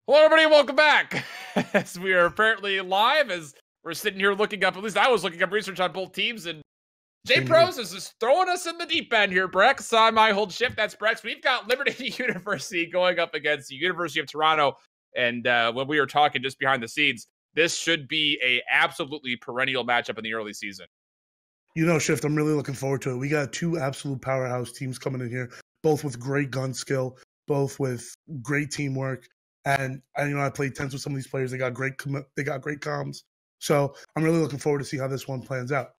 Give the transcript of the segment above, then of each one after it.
Hello, everybody, and welcome back. As we are apparently live, as we're sitting here looking up, at least I was looking up research on both teams, and J-Pros is just throwing us in the deep end here, Brex. On my hold shift, that's Brex. We've got Liberty University going up against the University of Toronto, and when we were talking just behind the scenes, this should be a absolutely perennial matchup in the early season. You know, Shift, I'm really looking forward to it. We got two absolute powerhouse teams coming in here, both with great gun skill, both with great teamwork. And I played tennis with some of these players. They got great comms. So I'm really looking forward to see how this one plans out.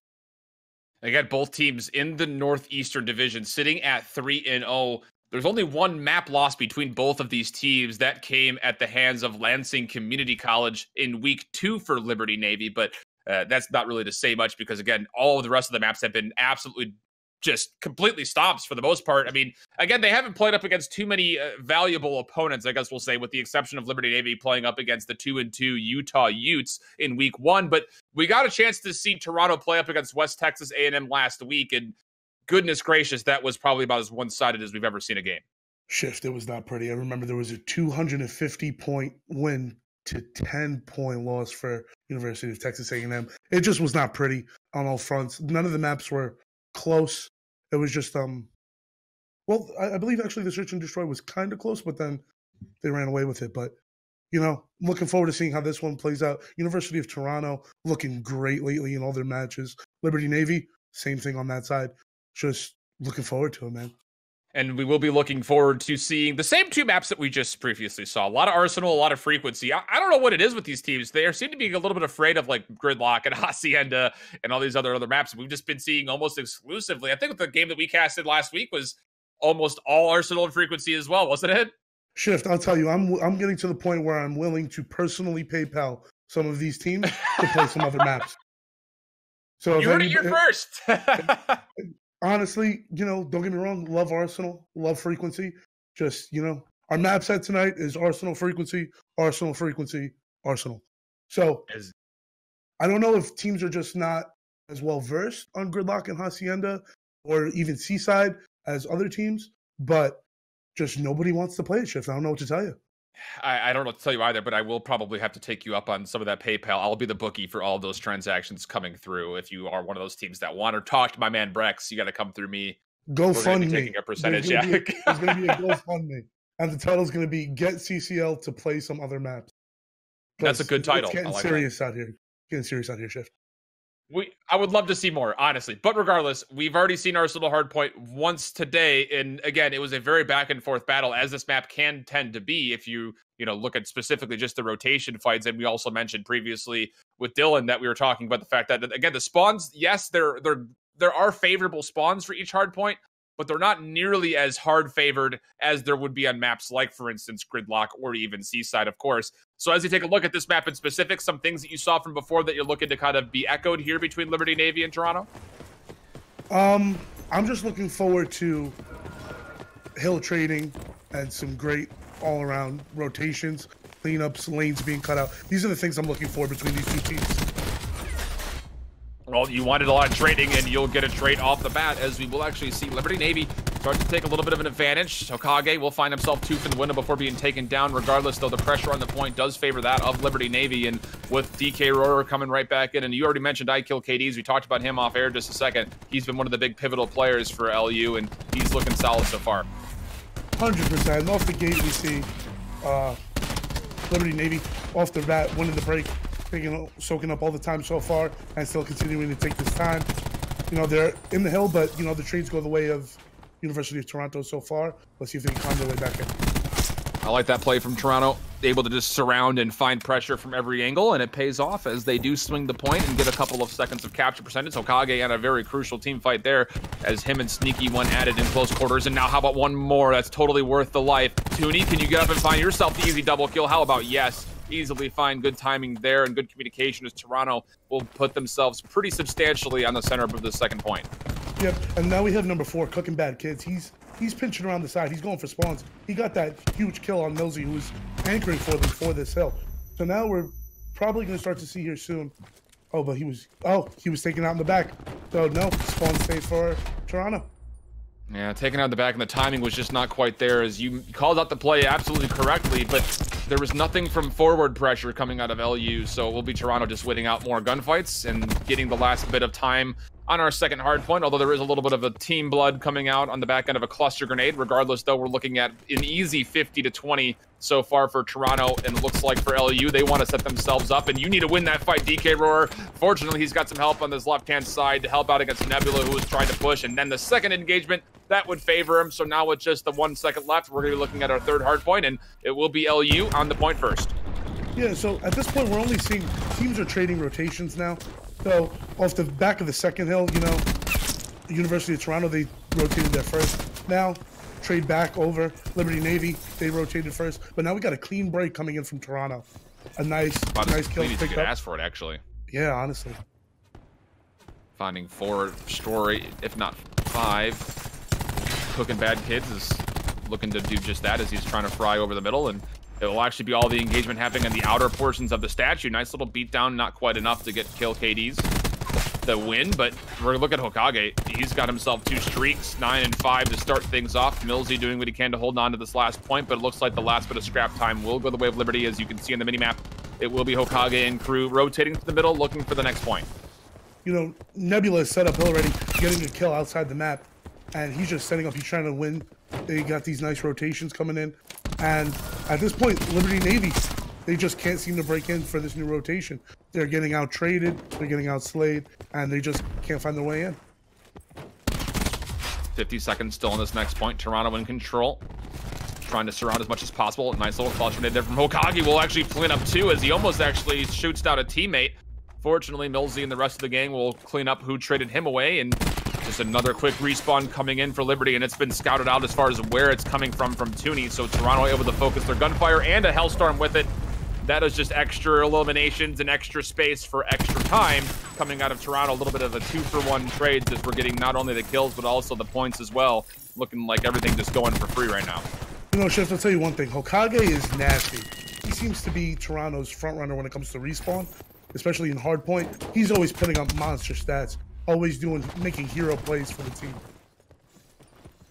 Again, both teams in the Northeastern Division sitting at 3-0. There's only one map loss between both of these teams. That came at the hands of Lansing Community College in week 2 for Liberty Navy. But that's not really to say much because, again, all of the rest of the maps have been absolutely just completely stops for the most part. I mean, again, they haven't played up against too many valuable opponents, I guess we'll say, with the exception of Liberty Navy playing up against the 2-2 Utah Utes in week 1. But we got a chance to see Toronto play up against West Texas A&M last week, and goodness gracious, that was probably about as one-sided as we've ever seen a game. Shift, it was not pretty. I remember there was a 250-point win to 10-point loss for University of Texas A&M. It just was not pretty on all fronts. None of the maps were close. It was just well, I believe actually the Search and Destroy was kind of close, but then they ran away with it. But looking forward to seeing how this one plays out. University of Toronto looking great lately in all their matches. Liberty Navy, same thing on that side. Just looking forward to it, man. And we will be looking forward to seeing the same two maps that we just previously saw. A lot of Arsenal, a lot of frequency. I don't know what it is with these teams. They seem to be a little bit afraid of like Gridlock and Hacienda and all these other maps we've just been seeing almost exclusively. I think the game that we casted last week was almost all Arsenal and frequency as well, wasn't it? Shift, I'll tell you, I'm getting to the point where I'm willing to personally PayPal some of these teams to play some other maps. So you heard it here first. Honestly, don't get me wrong, love Arsenal, love frequency. Just, our map set tonight is Arsenal frequency, Arsenal frequency, Arsenal. So I don't know if teams are just not as well versed on Gridlock and Hacienda or even Seaside as other teams, but just nobody wants to play it, Shift. I don't know what to tell you. I don't know what to tell you either, but I will probably have to take you up on some of that PayPal. I'll be the bookie for all of those transactions coming through. If you are one of those teams that want to talk to my man Brex, you got to come through me. Go fund me. Taking a percentage, there's going to be a GoFundMe, and the title's going to be "Get CCL to Play Some Other Maps." That's a good title. It's getting serious out here. Getting serious out here, Shift. I would love to see more, honestly. But regardless, we've already seen Arsenal Hardpoint once today. And again, it was a very back and forth battle, as this map can tend to be if you look at specifically just the rotation fights. And we also mentioned previously with Dylan that we were talking about the fact that, again, the spawns, yes, there are favorable spawns for each hardpoint, but they're not nearly as hard favored as there would be on maps like, for instance, Gridlock or even Seaside, of course. So as you take a look at this map in specific, some things that you saw from before that you're looking to kind of be echoed here between Liberty Navy and Toronto? I'm just looking forward to hill trading and some great all-around rotations, cleanups, lanes being cut out. These are the things I'm looking for between these two teams. Well, you wanted a lot of trading, and you'll get a trade off the bat, as we will actually see Liberty Navy start to take a little bit of an advantage. Hokage will find himself 2 in the window before being taken down. Regardless, though, the pressure on the point does favor that of Liberty Navy, and with DK Rohrer coming right back in, and you already mentioned IKillKDs. We talked about him off air just a second. He's been one of the big pivotal players for LU, and he's looking solid so far. 100%. Off the gate, we see Liberty Navy off the bat, winning the break. Soaking up all the time so far and still continuing to take this time. They're in the hill, but, the trades go the way of University of Toronto so far. Let's see if they can climb their way back in. I like that play from Toronto. Able to just surround and find pressure from every angle, and it pays off as they do swing the point and get a couple of seconds of capture percentage. Hokage had a very crucial team fight there as him and Sneaky one added in close quarters. And now how about one more? That's totally worth the life. Toonie, can you get up and find yourself the easy double kill? How about yes? Easily find good timing there and good communication as Toronto will put themselves pretty substantially on the center of the second point. Yep, and now we have number 4, Cooking Bad Kids. He's pinching around the side. He's going for spawns. He got that huge kill on Millsy, who was anchoring for them for this hill. So now we're probably going to start to see here soon. Oh, but he was taken out in the back. So no, spawn stayed for Toronto. Yeah, taken out the back, and the timing was just not quite there. As you called out the play absolutely correctly, but there was nothing from forward pressure coming out of LU, so it will be Toronto just waiting out more gunfights and getting the last bit of time on our second hard point, although there is a little bit of a team blood coming out on the back end of a cluster grenade. Regardless, though, we're looking at an easy 50-20 so far for Toronto, and it looks like for LU, they want to set themselves up, and you need to win that fight, DK Roar. Fortunately, he's got some help on this left-hand side to help out against Nebula, who was trying to push, and then the second engagement, that would favor him. So now with just the 1 second left, we're going to be looking at our third hard point, and it will be LU on the point first. Yeah, so at this point, we're only seeing teams are trading rotations now. So off the back of the second hill, you know, the University of Toronto, they rotated there first. Now, trade back over. Liberty Navy, they rotated first. But now we got a clean break coming in from Toronto. A nice kill. You could ask for it, actually. Yeah, honestly. Finding 4 story, if not 5. Cooking Bad Kids is looking to do just that as he's trying to fry over the middle, and it will actually be all the engagement happening in the outer portions of the statue. Nice little beatdown, not quite enough to get kill KDs the win, but we're looking at Hokage. He's got himself 2 streaks, 9 and 5 to start things off. Millsy doing what he can to hold on to this last point, but it looks like the last bit of scrap time will go the way of Liberty. As you can see on the minimap, it will be Hokage and crew rotating to the middle, looking for the next point. You know, Nebula is set up already, getting a kill outside the map, and he's just setting up. He's trying to win. They got these nice rotations coming in, and at this point, Liberty Navy, they just can't seem to break in for this new rotation. They're getting out traded, they're getting out slayed, and they just can't find their way in. 50 seconds still on this next point. Toronto in control, trying to surround as much as possible. Nice little clutch grenade there from Hokage. Will actually clean up 2 as he almost actually shoots down a teammate. Fortunately, Millsy and the rest of the gang will clean up who traded him away, and just another quick respawn coming in for Liberty, and it's been scouted out as far as where it's coming from Tooney, so Toronto able to focus their gunfire and a Hellstorm with it. That is just extra eliminations and extra space for extra time coming out of Toronto. A little bit of a 2-for-1 trade as we're getting not only the kills, but also the points as well. Looking like everything just going for free right now. You know, Chef, I'll tell you one thing. Hokage is nasty. He seems to be Toronto's front runner when it comes to respawn, especially in hardpoint. He's always putting up monster stats, always making hero plays for the team.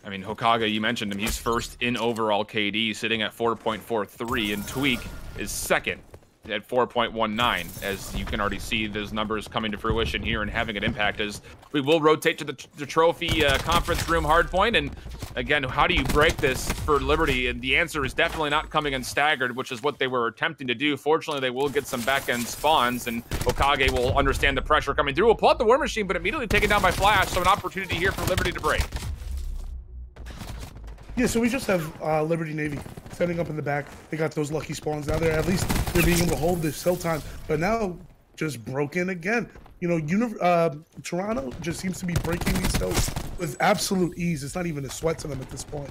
I mean, Hokage, you mentioned him. He's first in overall KD, sitting at 4.43, and Tweak is second at 4.19. As you can already see, those numbers coming to fruition here and having an impact as we will rotate to the trophy conference room hardpoint. And again, how do you break this for Liberty? And the answer is definitely not coming in staggered, which is what they were attempting to do. Fortunately, they will get some back-end spawns, and Hokage will understand the pressure coming through. Will pull out the War Machine, but immediately taken down by Flash, so an opportunity here for Liberty to break. Yeah, so we just have Liberty Navy setting up in the back. They got those lucky spawns now there. At least they're being able to hold this hill time. But now, just broken again. You know, Toronto just seems to be breaking these hills with absolute ease. It's not even a sweat to them at this point.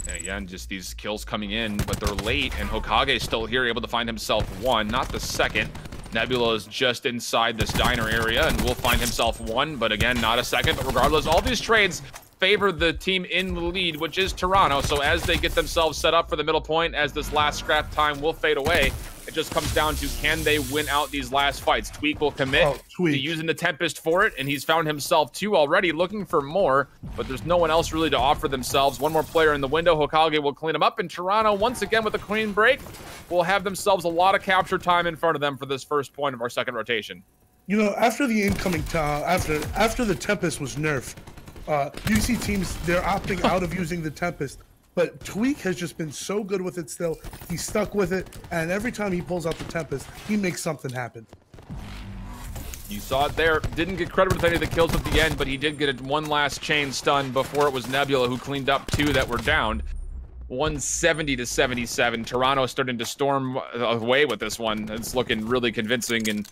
Again, just these kills coming in, but they're late, and Hokage is still here, able to find himself 1, not the second. Nebula is just inside this diner area, and will find himself 1, but again, not a second. But regardless, all these trades favor the team in the lead, which is Toronto. So as they get themselves set up for the middle point, as this last scrap time will fade away, it just comes down to, can they win out these last fights? Tweak will commit to using the Tempest for it, and he's found himself 2 already, looking for more, but there's no one else really to offer themselves. One more player in the window. Hokage will clean him up, and Toronto, once again with a clean break, will have themselves a lot of capture time in front of them for this first point of our second rotation. You know, after the incoming after the Tempest was nerfed, you see teams, they're opting out of using the Tempest, but Tweak has just been so good with it still. He's stuck with it, and every time he pulls out the Tempest, he makes something happen. You saw it there. Didn't get credit with any of the kills at the end, but he did get one last chain stun before it was Nebula who cleaned up 2 that were downed. 170-77. Toronto starting to storm away with this one. It's looking really convincing, and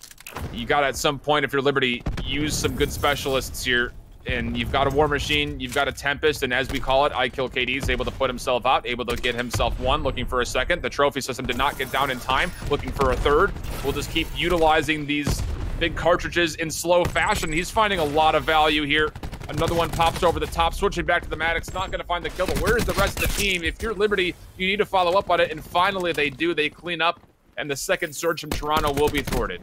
you got at some point, if you're Liberty, use some good specialists here. And you've got a War Machine, you've got a Tempest, and as we call it, I Kill KD is able to put himself out, able to get himself 1, looking for a second. The trophy system did not get down in time, looking for a third. We'll just keep utilizing these big cartridges in slow fashion. He's finding a lot of value here. Another one pops over the top, switching back to the Maddox, not going to find the kill, but where's the rest of the team? If you're Liberty, you need to follow up on it, and finally they do. They clean up, and the second surge from Toronto will be thwarted.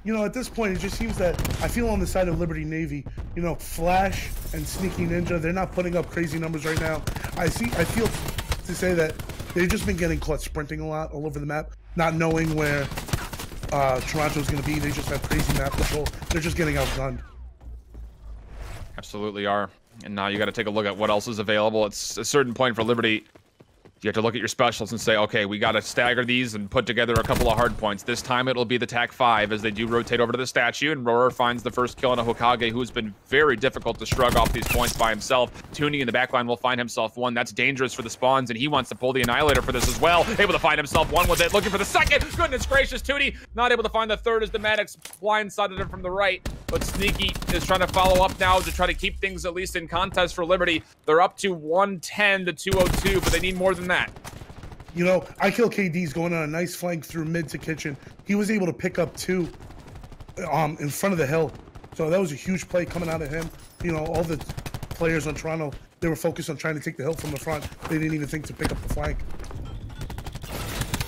At this point, it just seems that I feel on the side of Liberty Navy, Flash and Sneaky Ninja, they're not putting up crazy numbers right now. I feel to say that they've just been getting caught sprinting a lot all over the map, not knowing where Toronto's going to be. They just have crazy map control. They're just getting outgunned. Absolutely are. And now you got to take a look at what else is available. It's a certain point for Liberty. You have to look at your specials and say, okay, we got to stagger these and put together a couple of hard points. This time it'll be the TAC 5 as they do rotate over to the statue, and Roar finds the first kill on a Hokage, who's been very difficult to shrug off these points by himself. Toonie in the backline will find himself one. That's dangerous for the spawns, and he wants to pull the Annihilator for this as well. Able to find himself one with it, looking for the second. Goodness gracious, Toonie not able to find the third as the Maddox blindsided him from the right. But Sneaky is trying to follow up now to try to keep things at least in contest for Liberty. They're up to 110 to 202, but they need more than that. I Kill KD's going on a nice flank through mid to kitchen. He was able to pick up 2 in front of the hill. So that was a huge play coming out of him. All the players on Toronto, they were focused on trying to take the hill from the front. They didn't even think to pick up the flank.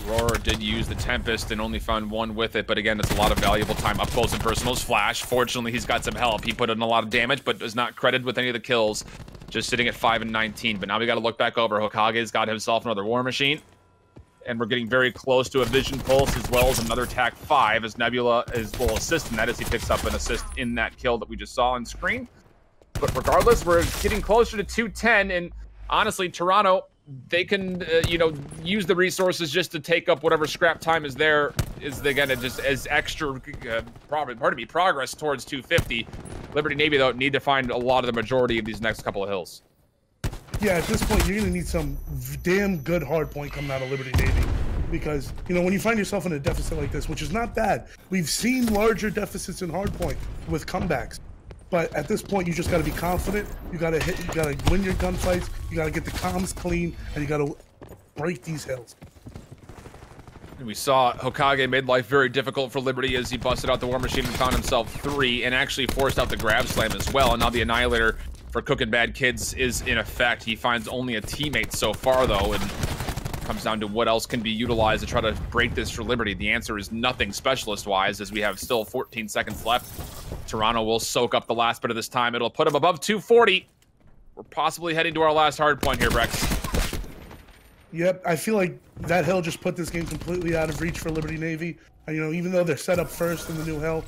Roar did use the Tempest and only found one with it, but again, it's a lot of valuable time up close and personals. Flash, fortunately, he's got some help. He put in a lot of damage, but is not credited with any of the kills. Just sitting at 5 and 19, but now we got to look back over. Hokage's got himself another War Machine, and we're getting very close to a Vision Pulse as well as another TAC 5 as Nebula will assist in that as he picks up an assist in that kill that we just saw on screen. But regardless, we're getting closer to 210, and honestly, Toronto, they can, use the resources just to take up whatever scrap time is there. Again, just as extra, progress towards 250. Liberty Navy, though, need to find a lot of the majority of these next couple of hills. Yeah, at this point, you're going to need some damn good hard point coming out of Liberty Navy. Because, when you find yourself in a deficit like this, which is not bad, we've seen larger deficits in hard point with comebacks. But at this point, you just got to be confident. You got to win your gunfights. You got to get the comms clean, and you got to break these hills. And we saw Hokage made life very difficult for Liberty as he busted out the War Machine and found himself 3, and actually forced out the Grab Slam as well. And now the Annihilator for Cookin' Bad Kids is in effect. He finds only a teammate so far, though, and comes down to what else can be utilized to try to break this for Liberty. The answer is nothing specialist-wise, as we have still 14 seconds left. Toronto will soak up the last bit of this time. It'll put him above 240. We're possibly heading to our last hard point here, Brex. Yep, I feel like that hill just put this game completely out of reach for Liberty Navy. And, even though they're set up first in the new hill,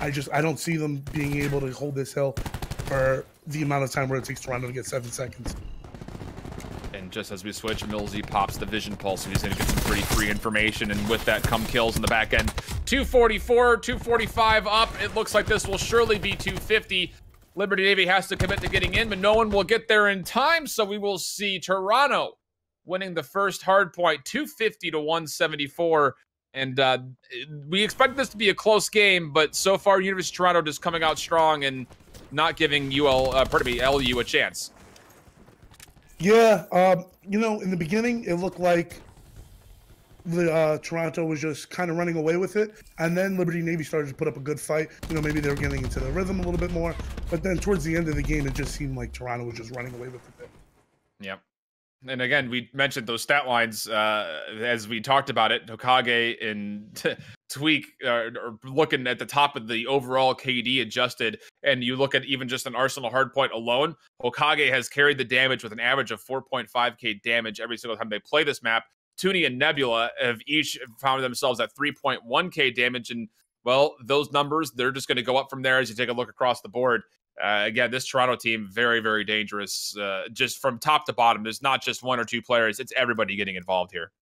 I don't see them being able to hold this hill for the amount of time where it takes Toronto to get 7 seconds. And just as we switch, Millsy pops the Vision Pulse, so he's going to get some pretty free information, and with that come kills in the back end. 244, 245 up. It looks like this will surely be 250. Liberty Navy has to commit to getting in, but no one will get there in time, so we will see Toronto winning the first hard point, 250 to 174. And we expect this to be a close game, but so far, University of Toronto just coming out strong and not giving LU a chance. Yeah, in the beginning, it looked like Toronto was just kind of running away with it, and then Liberty Navy started to put up a good fight. Maybe they were getting into the rhythm a little bit more, but then towards the end of the game, it just seemed like Toronto was just running away with it. Yep. And again, we mentioned those stat lines as we talked about it. Hokage and Tweak are looking at the top of the overall KD adjusted, and you look at even just an Arsenal hardpoint alone, Hokage has carried the damage with an average of 4.5k damage every single time they play this map. Toonie and Nebula have each found themselves at 3.1k damage, and well, those numbers, they're just going to go up from there as you take a look across the board. Again, this Toronto team, very, very dangerous, just from top to bottom. There's not just 1 or 2 players. It's everybody getting involved here.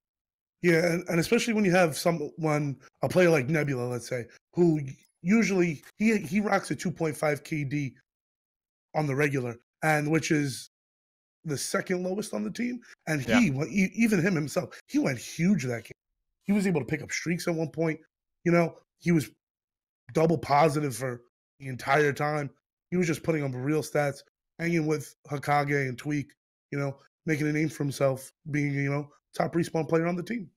Yeah, and especially when you have a player like Nebula, let's say, who usually, he rocks a 2.5 KD on the regular, and which is the second lowest on the team. And even him himself, he went huge that game. He was able to pick up streaks at one point. He was double positive for the entire time. He was just putting up real stats, hanging with Hokage and Tweak, making a name for himself, being, top respawn player on the team.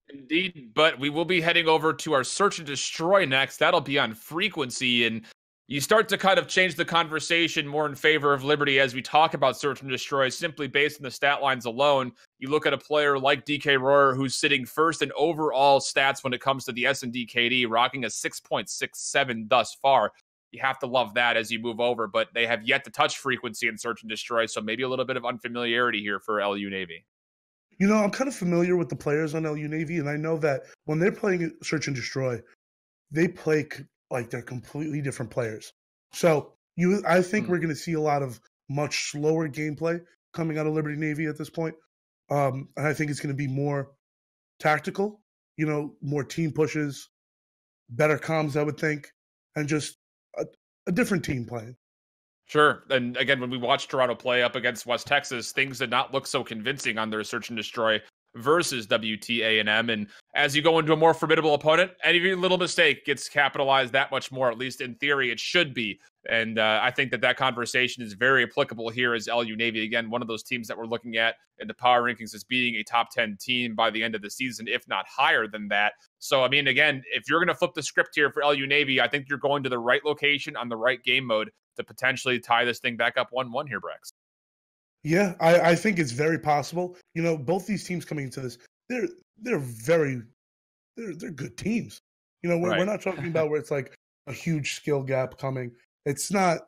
Indeed, but we will be heading over to our Search and Destroy next. That'll be on Frequency, and you start to kind of change the conversation more in favor of Liberty as we talk about search and destroy simply based on the stat lines alone. You look at a player like DK Royer, who's sitting first in overall stats when it comes to the S&D KD, rocking a 6.67 thus far. You have to love that as you move over, but they have yet to touch frequency in search and destroy, so maybe a little bit of unfamiliarity here for LU Navy. You know, I'm kind of familiar with the players on LU Navy, and I know that when they're playing search and destroy, they play like they're completely different players. So I think we're going to see a lot of much slower gameplay coming out of Liberty Navy at this point. And I think it's going to be more tactical, you know, more team pushes, better comms, I would think, and just a different team playing. Sure. And again, when we watched Toronto play up against West Texas, things did not look so convincing on their search and destroy versus WTA&M. And as you go into a more formidable opponent, any little mistake gets capitalized that much more, at least in theory, it should be. And I think that conversation is very applicable here as LU Navy. Again, one of those teams that we're looking at in the power rankings as being a top 10 team by the end of the season, if not higher than that. So, I mean, again, if you're going to flip the script here for LU Navy, I think you're going to the right location on the right game mode to potentially tie this thing back up 1-1 here, Brex. Yeah, I think it's very possible. You know, both these teams coming into this, they're good teams. You know, we're not talking about where it's like a huge skill gap coming. It's not.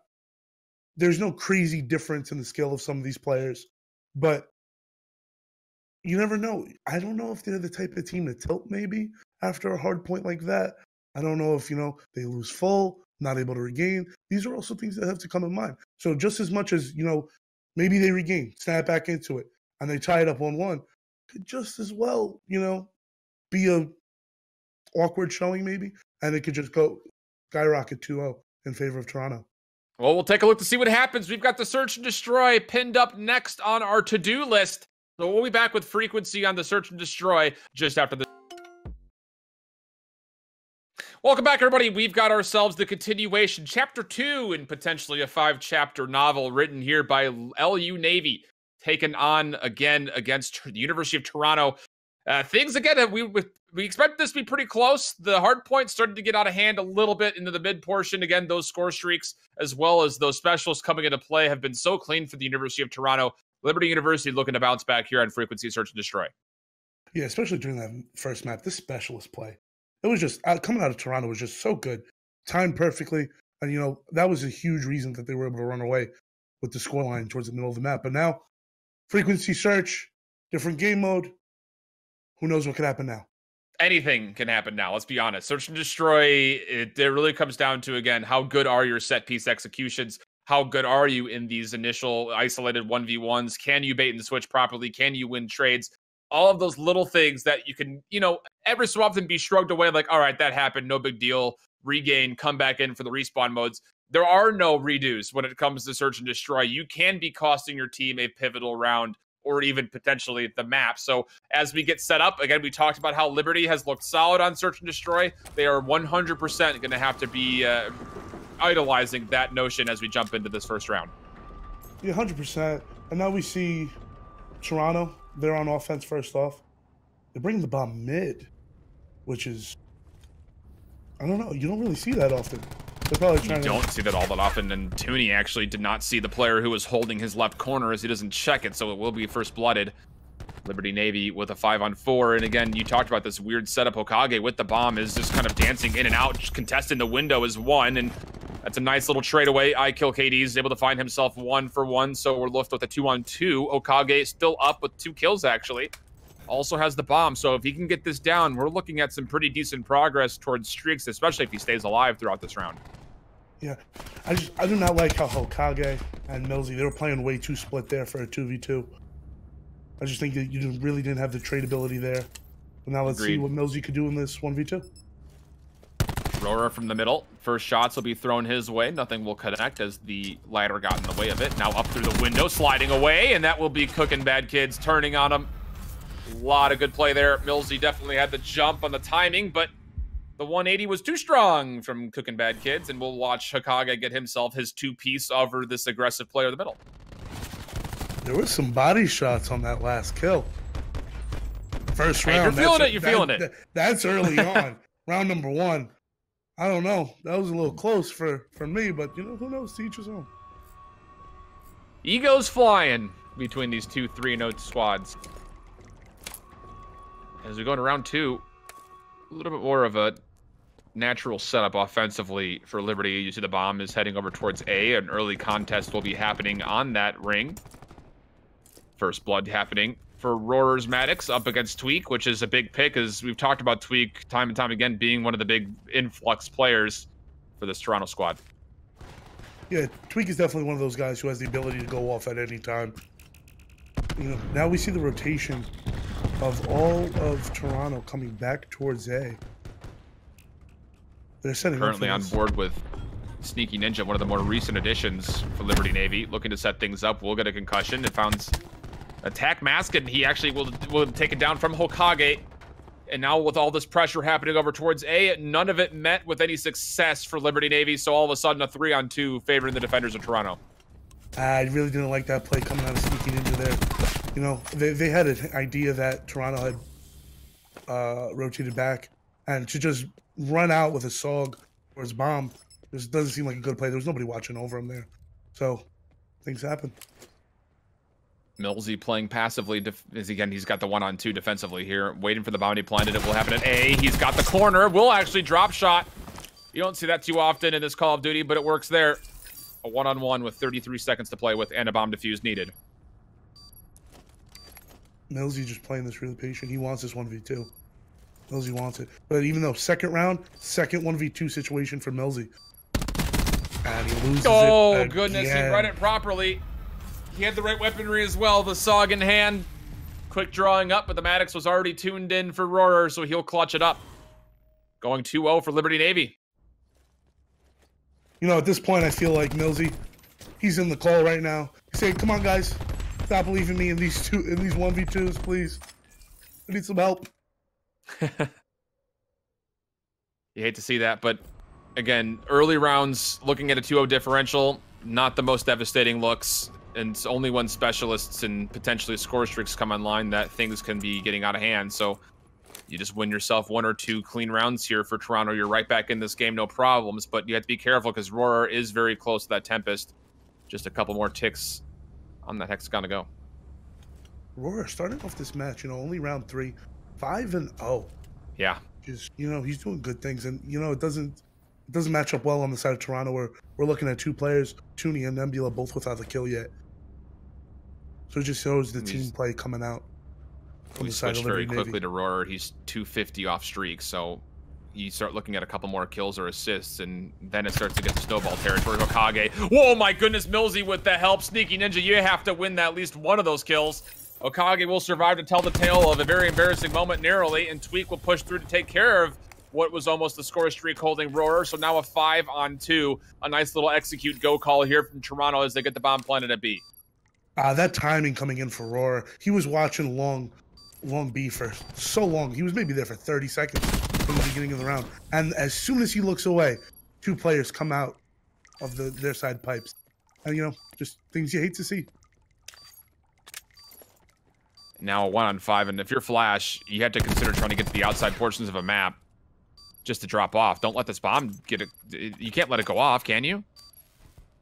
There's no crazy difference in the skill of some of these players, but you never know. I don't know if they're the type of team to tilt maybe after a hard point like that. I don't know if, you know, they lose full, not able to regain. These are also things that have to come in mind. So just as much as, you know, maybe they regain, snap back into it, and they tie it up 1-1, could just as well, you know, be a awkward showing maybe, and it could just go skyrocket 2-0 in favor of Toronto. Well, we'll take a look to see what happens. We've got the search and destroy pinned up next on our to-do list. So we'll be back with frequency on the search and destroy just after this. Welcome back, everybody. We've got ourselves the continuation, Chapter 2, in potentially a 5-chapter novel written here by LU Navy, taken on again against the University of Toronto. Things, again, we expect this to be pretty close. The hard point started to get out of hand a little bit into the mid portion. Again, those score streaks, as well as those specials coming into play, have been so clean for the University of Toronto. Liberty University looking to bounce back here on frequency search and destroy. Yeah, especially during that first map, this specialist play. It was just, coming out of Toronto was just so good. Timed perfectly. And, you know, that was a huge reason that they were able to run away with the scoreline towards the middle of the map. But now, frequency search, different game mode. Who knows what could happen now? Anything can happen now. Let's be honest. Search and destroy, it really comes down to, again, how good are your set piece executions? How good are you in these initial isolated 1v1s? Can you bait and switch properly? Can you win trades? All of those little things that you can, you know, every so often be shrugged away like, all right, that happened, no big deal. Regain, come back in for the respawn modes. There are no redos when it comes to search and destroy. You can be costing your team a pivotal round or even potentially the map. So as we get set up, again, we talked about how Liberty has looked solid on search and destroy. They are 100% going to have to be idolizing that notion as we jump into this first round. Yeah, 100%. And now we see Toronto. They're on offense first off. They bring the bomb mid, which is, I don't know. You don't really see that often. They're probably trying You don't see that all that often, and Tooney actually did not see the player who was holding his left corner as he doesn't check it, so it will be first blooded. Liberty Navy with a 5-on-4, and again, you talked about this weird setup. Hokage with the bomb is just kind of dancing in and out, just contesting the window is one, and that's a nice little trade away. I Kill KD is able to find himself 1-for-1, so we're left with a 2-on-2. Hokage still up with 2 kills, actually. Also has the bomb, so if he can get this down, we're looking at some pretty decent progress towards streaks, especially if he stays alive throughout this round. Yeah, I do not like how Hokage and Millsy, they were playing way too split there for a 2v2. I just think that you really didn't have the tradability there. But now let's see what Millsy could do in this 1v2. Royer from the middle. First shots will be thrown his way. Nothing will connect as the ladder got in the way of it. Now up through the window, sliding away, and that will be Cooking Bad Kids turning on him. A lot of good play there. Millsy definitely had the jump on the timing, but the 180 was too strong from Cooking Bad Kids, and we'll watch Hokage get himself his 2-piece over this aggressive player in the middle. There were some body shots on that last kill. First round. You're feeling it. You're feeling it. That's early on. Round number 1. I don't know. That was a little close for me, but you know, who knows? To each his own. Egos flying between these two 3-0 squads. As we go into round 2, a little bit more of a natural setup offensively for Liberty. You see the bomb is heading over towards A. An early contest will be happening on that ring. First blood happening for Roarers Maddox up against Tweak, which is a big pick, as we've talked about Tweak time and time again being one of the big influx players for this Toronto squad. Yeah, Tweak is definitely one of those guys who has the ability to go off at any time. You know, now we see the rotation of all of Toronto coming back towards A. They're setting currently up on board with Sneaky Ninja, one of the more recent additions for Liberty Navy, looking to set things up. Will get a concussion. It founds attack mask, and he actually will take it down from Hokage. And now with all this pressure happening over towards A, none of it met with any success for Liberty Navy. So all of a sudden, a 3-on-2 favoring the defenders of Toronto. I really didn't like that play coming out of Sneaky Ninja there. You know, they had an idea that Toronto had rotated back, and to just run out with a SOG or his bomb just doesn't seem like a good play. There was nobody watching over him there. So things happen. Millsy playing passively, again, he's got the 1-on-2 defensively here, waiting for the bounty planted. It will happen at A. He's got the corner, will actually drop shot. You don't see that too often in this Call of Duty, but it works there. A 1-on-1 with 33 seconds to play with and a bomb defuse needed. Millsy just playing this really patient. He wants this 1v2. Millsy wants it. But even though second round, second 1v2 situation for Millsy. And he loses it. Oh, goodness, he read it properly. He had the right weaponry as well, the SOG in hand. Quick drawing up, but the Maddox was already tuned in for Roarer, so he'll clutch it up. Going 2-0 for Liberty Navy. You know, at this point, I feel like Millsy, he's in the call right now. He's saying, come on, guys. Stop believing me in these 1v2s, please. I need some help. You hate to see that, but again, early rounds, looking at a 2-0 differential, not the most devastating looks. And it's only when specialists and potentially score streaks come online that things can be getting out of hand. So you just win yourself 1 or 2 clean rounds here for Toronto. You're right back in this game, no problems. But you have to be careful because Roarer is very close to that Tempest. Just a couple more ticks on that hexagon to go. Roarer starting off this match, you know, only round 3, 5-0. Yeah. Just, you know, he's doing good things. And, you know, it doesn't match up well on the side of Toronto where we're looking at 2 players, Tooney and Nebula, both without the kill yet. So it just shows the team play coming out. We switched very quickly to Roarer. He's 250 off streak, so you start looking at a couple more kills or assists, and then it starts to get to snowball territory. Hokage. Whoa, my goodness, Millsy with the help. Sneaky Ninja, you have to win at least one of those kills. Hokage will survive to tell the tale of a very embarrassing moment narrowly, and Tweak will push through to take care of what was almost the score streak holding Roarer. So now a 5-on-2. A nice little execute go call here from Toronto as they get the bomb planted at B. That timing coming in for Roarer, he was watching long B for so long. He was maybe there for 30 seconds from the beginning of the round. And as soon as he looks away, 2 players come out of their side pipes. And, you know, just things you hate to see. Now a 1-on-5, and if you're Flash, you have to consider trying to get to the outside portions of a map just to drop off. Don't let this bomb get it. You can't let it go off, can you?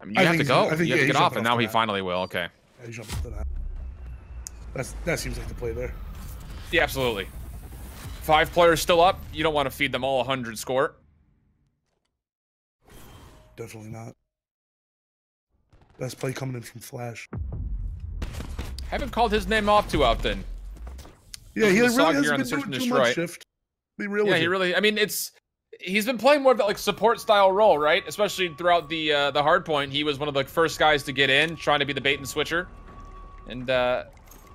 I mean, you have to go. You have to get off, and now he finally will. Okay. Yeah, he jumped to that. That seems like the play there. Yeah, absolutely. 5 players still up. You don't want to feed them all 100 score. Definitely not. Best play coming in from Flash. Haven't called his name off too often. Yeah, he really hasn't been doing too much shift. Be real with he really. I mean, he's been playing more of that like support style role, right? Especially throughout the hard point. He was one of the first guys to get in, trying to be the bait and switcher, and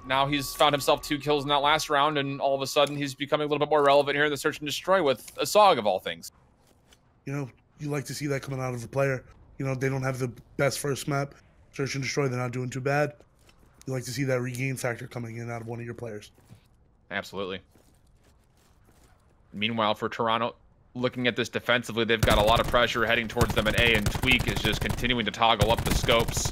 now he's found himself 2 kills in that last round, and all of a sudden he's becoming a little bit more relevant here in the search and destroy with a SOG of all things. You know, you like to see that coming out of a player. You know, they don't have the best first map. Search and destroy, they're not doing too bad. You like to see that regain factor coming in out of one of your players. Absolutely. Meanwhile, for Toronto, looking at this defensively, they've got a lot of pressure heading towards them at A, and Tweak is just continuing to toggle up the scopes.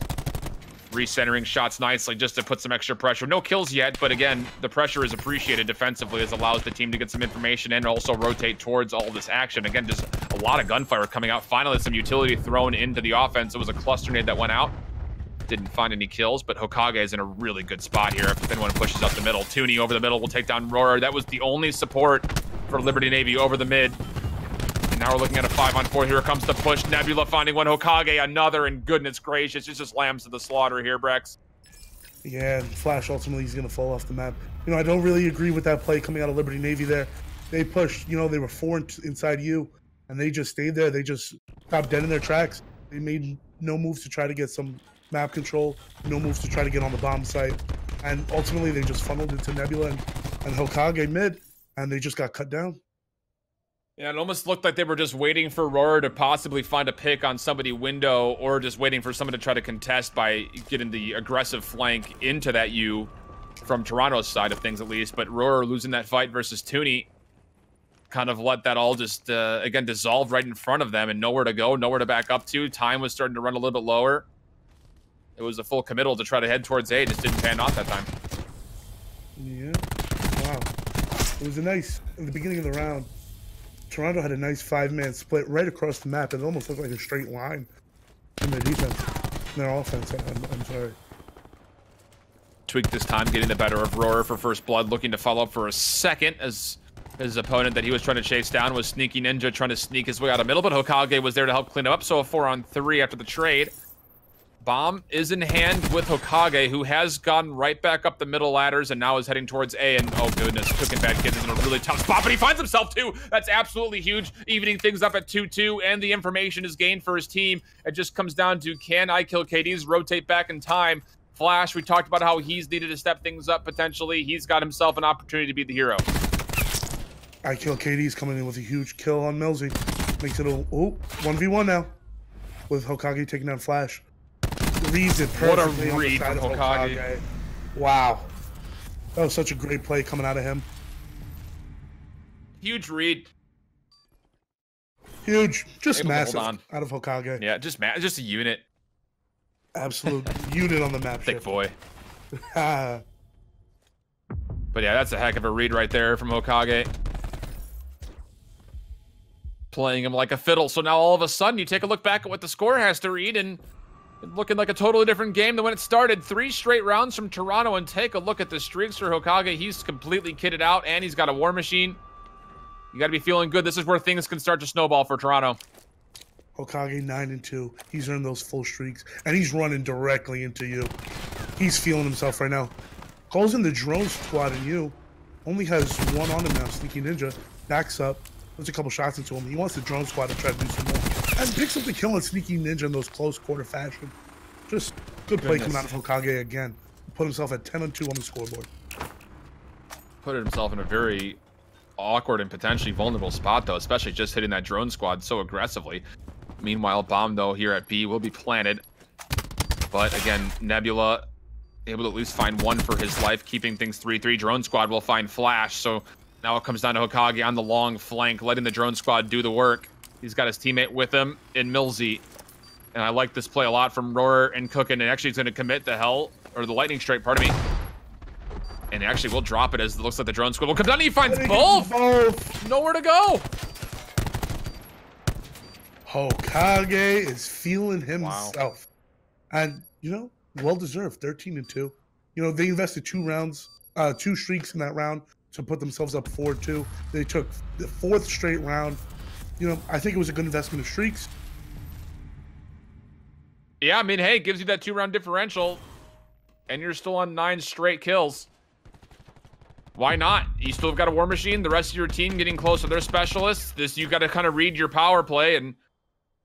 recentering shots nicely just to put some extra pressure. No kills yet, but again, the pressure is appreciated defensively as it allows the team to get some information and also rotate towards all this action. Again, just a lot of gunfire coming out. Finally, some utility thrown into the offense. It was a cluster nade that went out. Didn't find any kills, but Hokage is in a really good spot here if anyone pushes up the middle. Tooney over the middle will take down Roar. That was the only support for Liberty Navy over the mid. And now we're looking at a 5-on-4. Here comes the push. Nebula finding one. Hokage another. And goodness gracious, it just lambs to the slaughter here, Brex. Yeah, Flash ultimately is going to fall off the map. You know, I don't really agree with that play coming out of Liberty Navy there. They pushed, you know, they were 4 inside you, and they just stayed there. They just stopped dead in their tracks. They made no moves to try to get some map control, no moves to try to get on the bomb site. And ultimately, they just funneled into Nebula and Hokage mid, and they just got cut down. Yeah, it almost looked like they were just waiting for Roar to possibly find a pick on somebody window, or just waiting for someone to try to contest by getting the aggressive flank into that U from Toronto's side of things, at least. But Roar losing that fight versus Tooney kind of let that all just, again, dissolve right in front of them and nowhere to go, nowhere to back up to. Time was starting to run a little bit lower. It was a full committal to try to head towards A. Just didn't pan off that time. Yeah. Wow. It was a nice, in the beginning of the round, Toronto had a nice 5-man split right across the map. It almost looked like a straight line in their defense. In their offense, I'm sorry. Tweak this time, getting the better of Roar for first blood, looking to follow up for a second as his opponent that he was trying to chase down was Sneaky Ninja, trying to sneak his way out of middle, but Hokage was there to help clean him up, so a 4-on-3 after the trade. Bomb is in hand with Hokage, who has gone right back up the middle ladders and now is heading towards A. And oh goodness, Cooking Bad Kids is in a really tough spot, but he finds himself too. That's absolutely huge, evening things up at 2-2, and the information is gained for his team. It just comes down to, can I kill KD's rotate back in time? Flash, we talked about how he's needed to step things up potentially. He's got himself an opportunity to be the hero. I kill KD's coming in with a huge kill on Millsy. Makes it a 1v1 now with Hokage taking down Flash. Reads it perfectly. What a read from Hokage. Wow. That was such a great play coming out of him. Huge read. Huge. Just massive out of Hokage. Yeah, just a unit. Absolute unit on the map. Thick boy. But yeah, that's a heck of a read right there from Hokage. Playing him like a fiddle. So now all of a sudden you take a look back at what the score has to read, and looking like a totally different game than when it started. 3 straight rounds from Toronto, and take a look at the streaks for Hokage. He's completely kitted out, and he's got a war machine. You got to be feeling good. This is where things can start to snowball for Toronto. Hokage 9-2. He's earned those full streaks, and he's running directly into you. He's feeling himself right now. Calls in the drone squad, and you only has 1 on him now. Sneaky Ninja backs up, puts a couple shots into him. He wants the drone squad to try to do some more. And picks up the kill on Sneaky Ninja in those close quarter fashion. Just good play coming out of Hokage again. Put himself at 10-2 on the scoreboard. Put himself in a very awkward and potentially vulnerable spot, though, especially just hitting that drone squad so aggressively. Meanwhile, bomb, though, here at B will be planted. But again, Nebula able to at least find 1 for his life, keeping things 3-3. Drone squad will find Flash, so now it comes down to Hokage on the long flank, letting the drone squad do the work. He's got his teammate with him in Millsy. And I like this play a lot from Roar and Cookin. And actually, he's going to commit the lightning strike, pardon me. And actually, we'll drop it as it looks like the drone squad will come down. And he finds both. Nowhere to go. Hokage is feeling himself. Wow. And, you know, well-deserved. 13-2. You know, they invested 2 rounds, 2 streaks in that round to put themselves up 4-2. They took the 4th straight round. You know, I think it was a good investment of streaks. Yeah, I mean, hey, it gives you that 2-round differential, and you're still on 9 straight kills. Why not? You still have got a war machine, the rest of your team getting close to their specialists. You got to kind of read your power play, and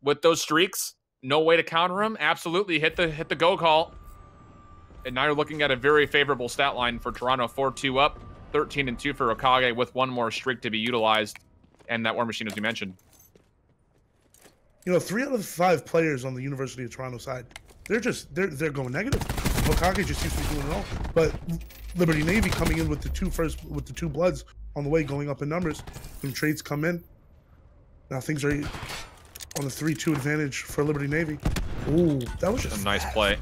with those streaks, no way to counter them. Absolutely, hit the go call. And now you're looking at a very favorable stat line for Toronto. 4-2 up, 13-2 for Hokage with 1 more streak to be utilized. And that war machine, as we mentioned. You know, 3 out of the 5 players on the University of Toronto side, they're going negative. Hokage just seems to be doing it all. But Liberty Navy coming in with the 2 bloods on the way, going up in numbers. Some trades come in. Now things are on the 3-2 advantage for Liberty Navy. Ooh, that was just a nice play.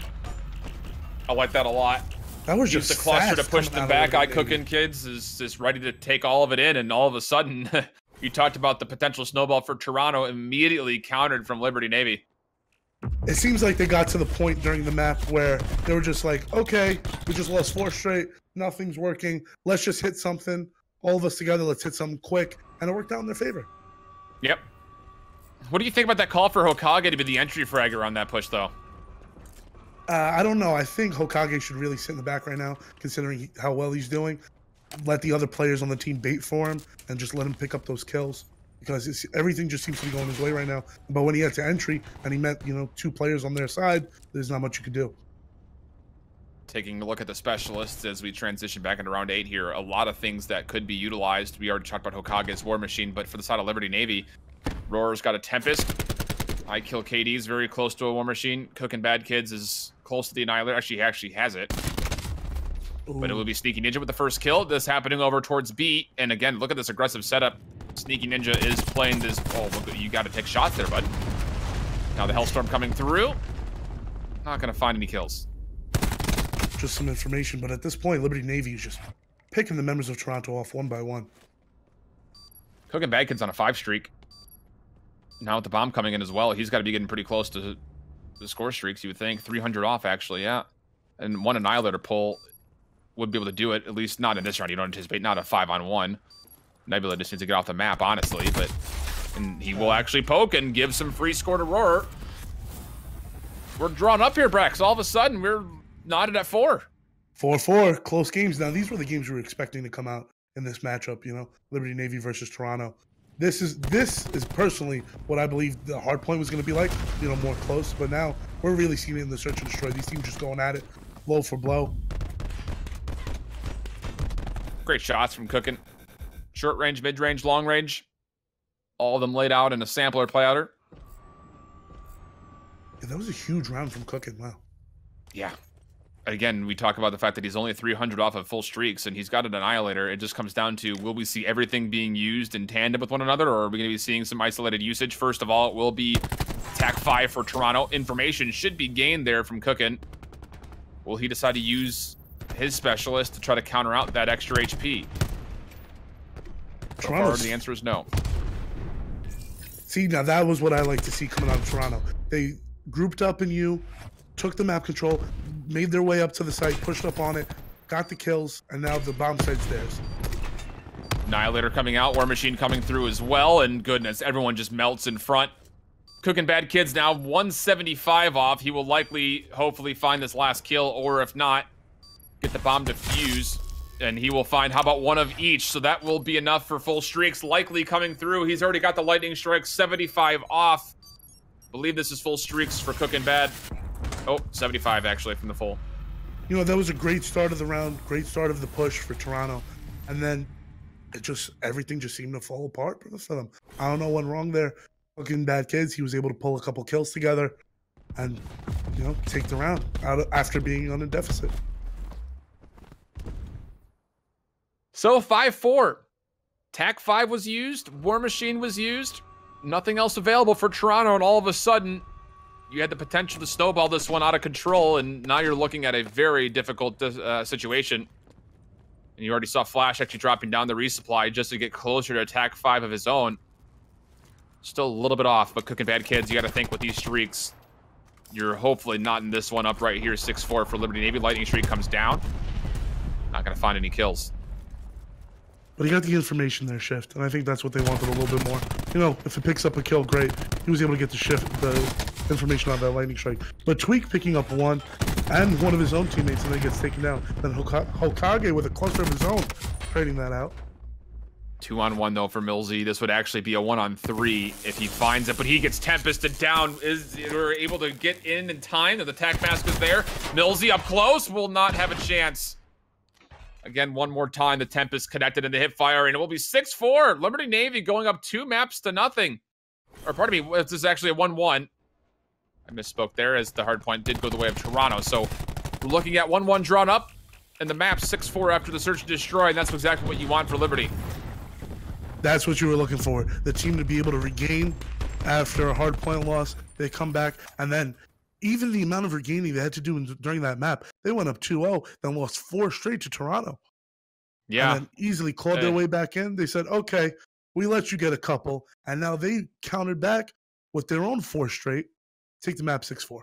I like that a lot. That was Use just the cluster to fast push coming them out of back. I Liberty Cooking Navy. Kids is ready to take all of it in, and all of a sudden, you talked about the potential snowball for Toronto, immediately countered from Liberty Navy. It seems like they got to the point during the map where they were just like, okay, we just lost 4 straight. Nothing's working. Let's just hit something. All of us together, let's hit something quick. And it worked out in their favor. Yep. What do you think about that call for Hokage to be the entry fragger on that push, though? I don't know. I think Hokage should really sit in the back right now, considering how well he's doing. Let the other players on the team bait for him and just let him pick up those kills. Because everything just seems to be going his way right now. But when he had to entry and he met, 2 players on their side, there's not much you could do. Taking a look at the specialists as we transition back into round 8 here, a lot of things that could be utilized. We already talked about Hokage's War Machine, but for the side of Liberty Navy, Roar's got a Tempest. I Kill KD is very close to a War Machine. Cooking Bad Kids is close to the Annihilator. Actually, he actually has it. Ooh. But it will be Sneaky Ninja with the first kill. This happening over towards B. And again, look at this aggressive setup. Sneaky Ninja is playing this. Oh, look, you got to take shots there, bud. Now the Hellstorm coming through. Not going to find any kills. Just some information, but at this point, Liberty Navy is just picking the members of Toronto off one by one. Cooking Bad Kid's on a 5 streak. Now with the bomb coming in as well, he's got to be getting pretty close to the score streaks, you would think. 300 off, actually, yeah. And one Annihilator pull would be able to do it, at least not in this round. You don't anticipate, not a 5-on-1. Nebula just needs to get off the map, honestly, and he will actually poke and give some free score to Roar. We're drawn up here, Brex. All of a sudden, we're knotted at 4. 4-4, close games. Now, these were the games we were expecting to come out in this matchup, Liberty Navy versus Toronto. This is personally what I believe the hard point was going to be like, more close. But now we're really seeing it in the search and destroy. These teams just going at it, blow for blow. Great shots from Cooking. Short range, mid range, long range. All of them laid out in a sampler play-outer. Yeah, that was a huge round from Cooking. Wow. Yeah. Again, we talk about the fact that he's only 300 off of full streaks, and he's got an Annihilator. It just comes down to, will we see everything being used in tandem with one another, or are we going to be seeing some isolated usage? First of all, it will be attack 5 for Toronto. Information should be gained there from Cooking. Will he decide to use his specialist to try to counter out that extra HP? So far, the answer is no. See, now that was what I like to see coming out of Toronto. They grouped up in you, took the map control, made their way up to the site, pushed up on it, got the kills, and now the bomb site's theirs. Annihilator coming out, War Machine coming through as well, and goodness, everyone just melts in front. Cooking Bad Kids now 175 off. He will likely, hopefully, find this last kill, or if not, get the bomb to fuse, and he will find, how about one of each? So that will be enough for full streaks, likely coming through. He's already got the lightning strike, 75 off. Believe this is full streaks for Cooking Bad. Oh, 75 actually from the full. That was a great start of the round, great start of the push for Toronto. And then everything just seemed to fall apart for them. I don't know what went wrong there. Cooking Bad Kids, he was able to pull a couple kills together and, take the round out after being on a deficit. So 5-4. TAC 5 was used, War Machine was used, nothing else available for Toronto, and all of a sudden, you had the potential to snowball this one out of control, and now you're looking at a very difficult situation. And you already saw Flash actually dropping down the resupply just to get closer to attack 5 of his own. Still a little bit off, but Cooking Bad Kids, you got to think with these streaks, you're hopefully not in this one up right here. 6-4 for Liberty Navy. Lightning streak comes down. Not going to find any kills. But he got the information there, Shift, and I think that's what they wanted a little bit more. If it picks up a kill, great. He was able to get the information on that lightning strike. But Tweak picking up one, and one of his own teammates, and then gets taken down. Then Hokage with a cluster of his own, trading that out. 2-on-1 though for Millsy. This would actually be a 1-on-3 if he finds it, but he gets Tempested down. We're able to get in time. The attack mask is there. Millsy up close will not have a chance. Again, one more time, the Tempest connected in the hip fire, and it will be 6-4. Liberty Navy going up 2 maps to nothing. Or pardon me, this is actually a 1-1. I misspoke there, as the hard point did go the way of Toronto. So we're looking at 1-1 drawn up, and the map 6-4 after the search and destroy, and that's exactly what you want for Liberty. That's what you were looking for. The team to be able to regain after a hard point loss. They come back, and then even the amount of regaining they had to do during that map, they went up 2-0, then lost 4 straight to Toronto. And Yeah. then easily clawed their way back in. They said, okay, we let you get a couple. And now they countered back with their own 4 straight, take the map 6-4.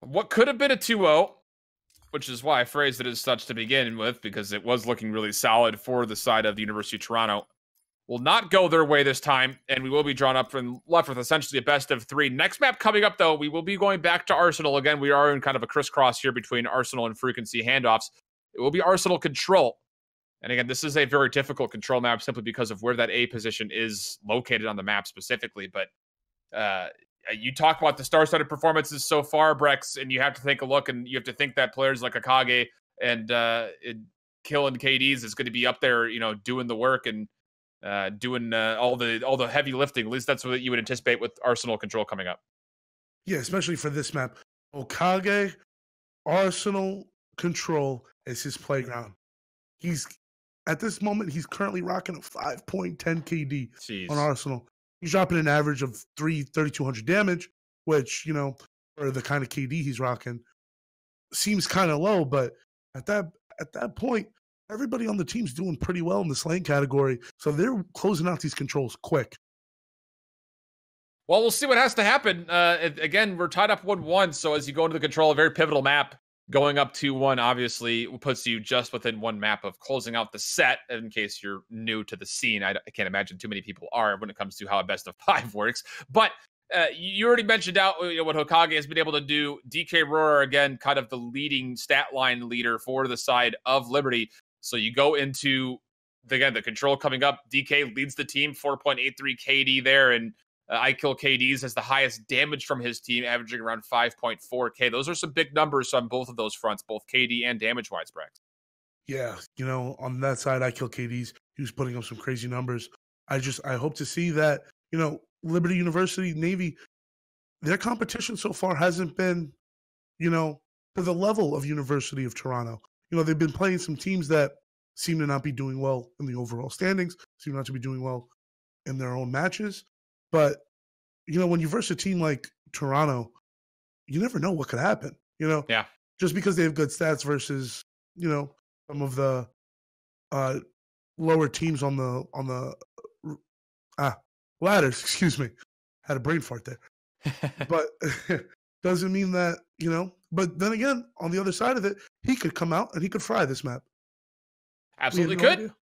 What could have been a 2-0, which is why I phrased it as such to begin with, because it was looking really solid for the side of the University of Toronto, will not go their way this time, and we will be drawn up and left with essentially a best of 3. Next map coming up, though, we will be going back to Arsenal. Again, we are in kind of a crisscross here between Arsenal and frequency handoffs. It will be Arsenal control. And again, this is a very difficult control map simply because of where that A position is located on the map specifically. But you talk about the star-studded performances so far, Brex, and you have to take a look, and you have to think that players like Akage and Kill and KDs is going to be up there, doing the work and doing all the heavy lifting. At least that's what you would anticipate with Arsenal control coming up. Yeah, especially for this map. Okage, Arsenal control is his playground. At this moment, he's currently rocking a 5.10 KD on Arsenal. He's dropping an average of 3,200 damage, which, for the kind of KD he's rocking, seems kind of low. But at that point, everybody on the team's doing pretty well in this lane category. So they're closing out these controls quick. Well, we'll see what has to happen. Again, we're tied up 1-1. So as you go into the control, a very pivotal map, going up 2-1 obviously puts you just within 1 map of closing out the set. In case you're new to the scene, I can't imagine too many people are when it comes to how a best of 5 works. But you already mentioned out what Hokage has been able to do. DK Roar, again, kind of the leading stat line leader for the side of Liberty. So you go into, the control coming up. DK leads the team, 4.83 KD there, and I Kill KDs has the highest damage from his team, averaging around 5.4K. Those are some big numbers on both of those fronts, both KD and damage-wise, Brex. Yeah, on that side, I Kill KDs. He was putting up some crazy numbers. I hope to see that, Liberty University, Navy, their competition so far hasn't been, to the level of University of Toronto. They've been playing some teams that seem to not be doing well in the overall standings, seem not to be doing well in their own matches. But, when you verse a team like Toronto, you never know what could happen, Yeah. Just because they have good stats versus, some of the lower teams on the ladders, excuse me. Had a brain fart there. But doesn't mean that, but then again, on the other side of it, he could come out and he could fry this map. Absolutely could. Idea.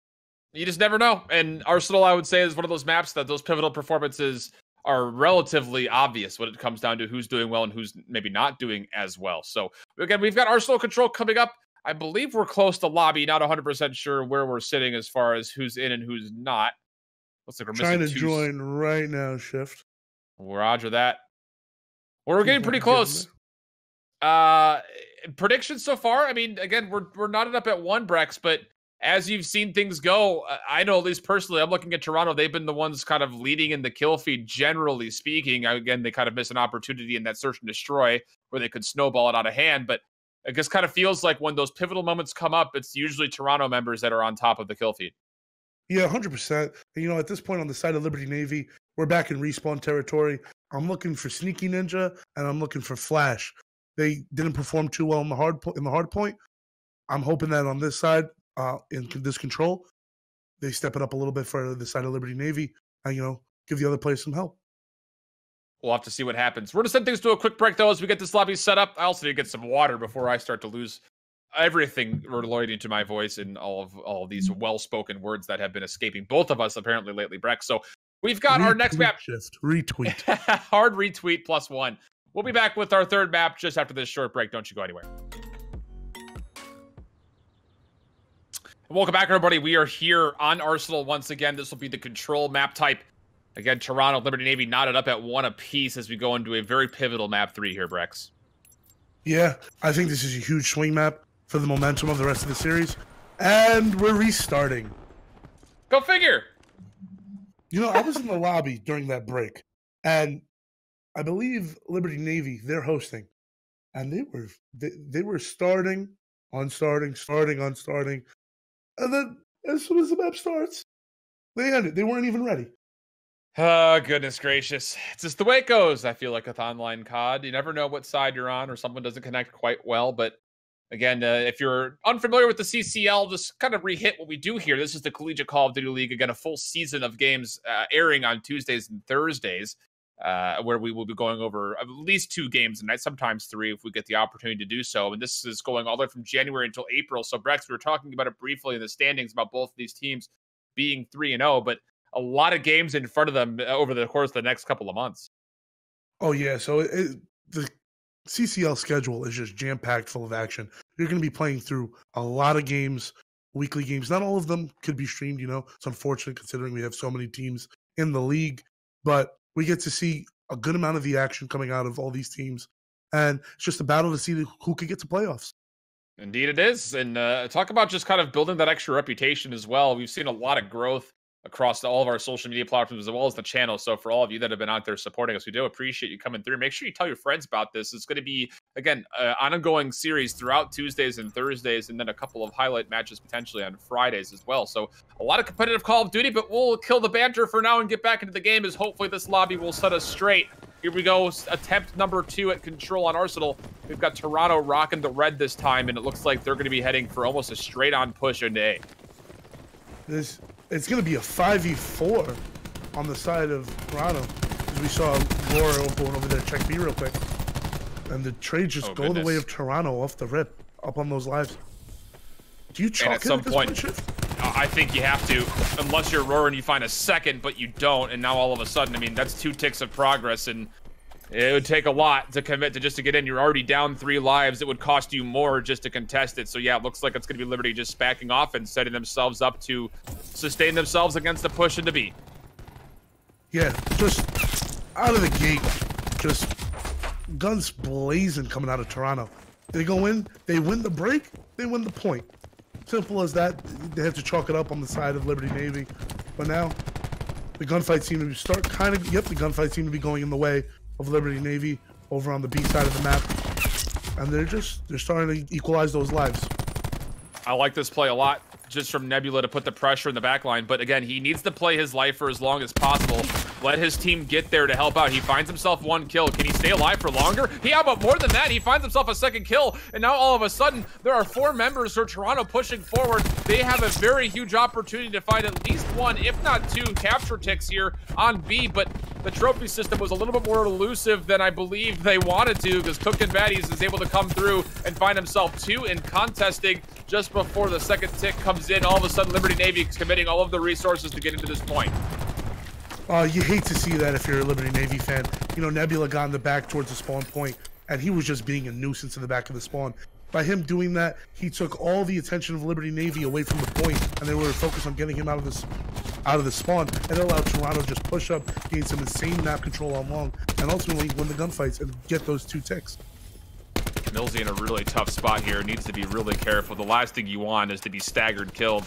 You just never know. And Arsenal, I would say, is one of those maps that those pivotal performances are relatively obvious when it comes down to who's doing well and who's maybe not doing as well. So, again, we've got Arsenal control coming up. I believe we're close to lobby. Not 100% sure where we're sitting as far as who's in and who's not. Looks like we're trying to join right now, Shift. Roger that. Well, we're getting pretty close. Predictions so far, I mean, again, we're knotted up at 1, Brex, but as you've seen things go, I know at least personally, I'm looking at Toronto. They've been the ones kind of leading in the kill feed, generally speaking. Again, they kind of missed an opportunity in that search and destroy where they could snowball it out of hand. But it just kind of feels like when those pivotal moments come up, it's usually Toronto members that are on top of the kill feed. Yeah, 100%. And, at this point on the side of Liberty Navy, we're back in respawn territory. I'm looking for Sneaky Ninja and I'm looking for Flash. They didn't perform too well in the hard point. I'm hoping that on this side, in this control, they step it up a little bit for the side of Liberty Navy and, give the other players some help. We'll have to see what happens. We're going to send things to a quick break, though, as we get this lobby set up. I also need to get some water before I start to lose everything relating to my voice and all of these well-spoken words that have been escaping both of us apparently lately, Breck. So we've got our next map. Retweet. Hard retweet +1. We'll be back with our third map just after this short break. Don't you go anywhere. Welcome back, everybody. We are here on Arsenal once again. This will be the control map type. Again, Toronto, Liberty Navy knotted up at 1 apiece as we go into a very pivotal map 3 here, Brex. Yeah, I think this is a huge swing map for the momentum of the rest of the series. And we're restarting. Go figure. I was in the lobby during that break. And I believe Liberty Navy, they're hosting. And they were starting, unstarting. And then as soon as the map starts, they end it. They weren't even ready. Oh, goodness gracious. It's just the way it goes, I feel like, with online COD. You never know what side you're on or someone doesn't connect quite well. But again, if you're unfamiliar with the CCL, just kind of re-hit what we do here. This is the Collegiate Call of Duty League. Again, a full season of games airing on Tuesdays and Thursdays, where we will be going over at least 2 games a night, sometimes 3 if we get the opportunity to do so. And this is going all the way from January until April. So, Brex, we were talking about it briefly in the standings about both of these teams being 3-0, but a lot of games in front of them over the course of the next couple of months. Oh, yeah. So the CCL schedule is just jam-packed full of action. You're going to be playing through a lot of games, weekly games. Not all of them could be streamed, It's unfortunate considering we have so many teams in the league. But we get to see a good amount of the action coming out of all these teams. And it's just a battle to see who could get to playoffs. Indeed it is. And talk about just kind of building that extra reputation as well. We've seen a lot of growth across all of our social media platforms as well as the channel. So for all of you that have been out there supporting us, we do appreciate you coming through. Make sure you tell your friends about this. It's going to be, again, an ongoing series throughout Tuesdays and Thursdays, and then a couple of highlight matches potentially on Fridays as well. So a lot of competitive Call of Duty, but we'll kill the banter for now and get back into the game as hopefully this lobby will set us straight. Here we go, attempt number 2 at control on Arsenal. We've got Toronto rocking the red this time, and it looks like they're going to be heading for almost a straight-on push into A. It's going to be a 5v4 on the side of Toronto. As we saw Laura going over there, check B real quick. And the trade just go the way of Toronto off the rip, up on those lives. Do you chalk at some point? I think you have to, unless you're Aurora and you find a second, but you don't. And now all of a sudden, I mean, that's 2 ticks of progress, and it would take a lot to commit to just to get in. You're already down 3 lives. It would cost you more just to contest it. So yeah, it looks like it's going to be Liberty just backing off and setting themselves up to sustain themselves against the push into B. Yeah, just out of the gate, just guns blazing coming out of Toronto. They go in, they win the break, they win the point. Simple as that. They have to chalk it up on the side of Liberty Navy. But now, the gunfight seem to the gunfight seem to be going in the way of Liberty Navy over on the B side of the map. And they're starting to equalize those lives. I like this play a lot, just from Nebula to put the pressure in the back line. But again, he needs to play his life for as long as possible. Let his team get there to help out. He finds himself 1 kill. Can he stay alive for longer? How about more than that? He finds himself a 2nd kill. And now all of a sudden, there are 4 members for Toronto pushing forward. They have a very huge opportunity to find at least 1, if not 2, capture ticks here on B. But the trophy system was a little bit more elusive than I believe they wanted to, because Cookin' Baddies is able to come through and find himself 2 in contesting just before the 2nd tick comes in. All of a sudden, Liberty Navy is committing all of the resources to get into this point. You hate to see that if you're a Liberty Navy fan. Nebula got in the back towards the spawn point, and he was just being a nuisance in the back of the spawn. By him doing that, he took all the attention of Liberty Navy away from the point, and they were focused on getting him out of the spawn, and it allowed Toronto to just push up, gain some insane map control on long, and ultimately win the gunfights and get those 2 ticks. Millsy in a really tough spot here. Needs to be really careful. The last thing you want is to be staggered killed.